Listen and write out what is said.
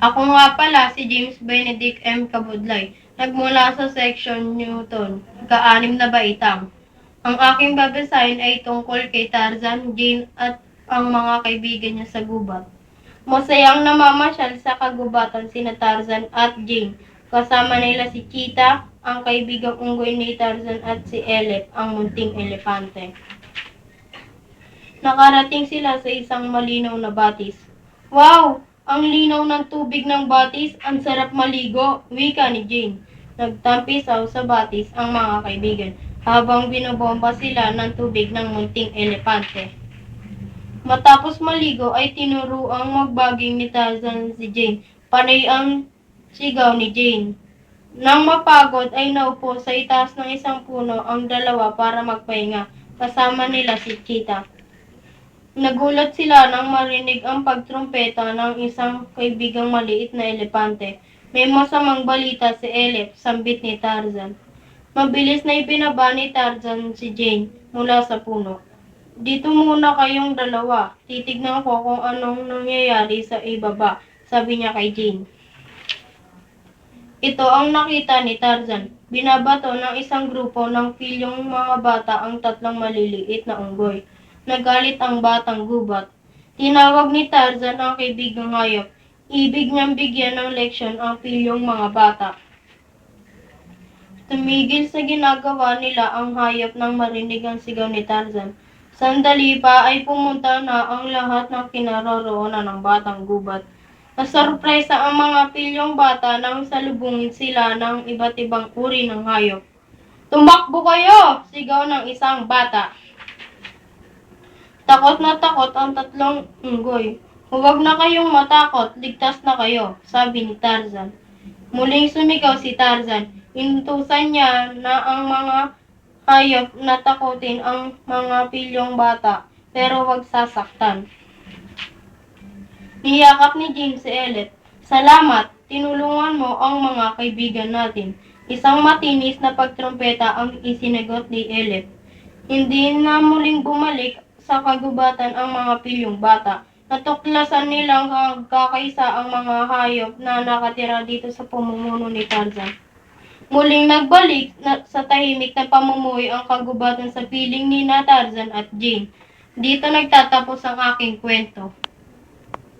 Ako nga pala si James Benedict M. Kabudlay, nagmula sa Section Newton, ka-anim na baitang. Ang aking babasahin ay tungkol kay Tarzan, Jane at ang mga kaibigan niya sa gubat. Masayang namamasyal sa kagubatan sina Tarzan at Jane. Kasama nila si Cheetah, ang kaibigang unggoy ni Tarzan at si Elef, ang munting elepante. Nakarating sila sa isang malinaw na batis. Wow! Ang linaw ng tubig ng batis, ang sarap maligo, wika ni Jane. Nagtampisaw sa batis ang mga kaibigan habang binobomba sila ng tubig ng munting elepante. Matapos maligo ay tinuruang magbaging ni Tarzan si Jane. Panay ang sigaw ni Jane. Nang mapagod ay naupo sa itaas ng isang puno ang dalawa para magpahinga. Kasama nila si Cheetah. Nagulat sila nang marinig ang pagtrumpeta ng isang kaibigang maliit na elepante. May masamang balita si Elef, sambit ni Tarzan. Mabilis na ibinaba ni Tarzan si Jane mula sa puno. Dito muna kayong dalawa. Titignan ko kung anong nangyayari sa ibaba, sabi niya kay Jane. Ito ang nakita ni Tarzan. Binabato ng isang grupo ng pilyong mga bata ang tatlong maliliit na unggoy. Nagalit ang batang gubat. Tinawag ni Tarzan ang kaibigang hayop. Ibig niyang bigyan ng leksyon ang pilyong mga bata. Tumigil sa ginagawa nila ang hayop nang marinig ang sigaw ni Tarzan. Sandali pa ay pumunta na ang lahat ng kinaroroonan ng batang gubat. Nasorpresa ang mga pilyong bata nang salubungin sila ng iba't ibang uri ng hayop. Tumakbo kayo! Sigaw ng isang bata. Takot na takot ang tatlong unggoy. Huwag na kayong matakot, ligtas na kayo, sabi ni Tarzan. Muling sumigaw si Tarzan. Inutusan niya na ang mga hayop na takutin ang mga pilyong bata, pero huwag sasaktan. Niyakap ni Jane si Elef. Salamat, tinulungan mo ang mga kaibigan natin. Isang matinis na pagtrumpeta ang isinagot ni Elef. Hindi na muling bumalik sa kagubatan ang mga pilyong bata. Natuklasan nilang kakaisa ang mga hayop na nakatira dito sa pamumuno ni Tarzan. Muling nagbalik sa tahimik na pamumuhay ang kagubatan sa piling ni Tarzan at Jane. Dito nagtatapos ang aking kwento.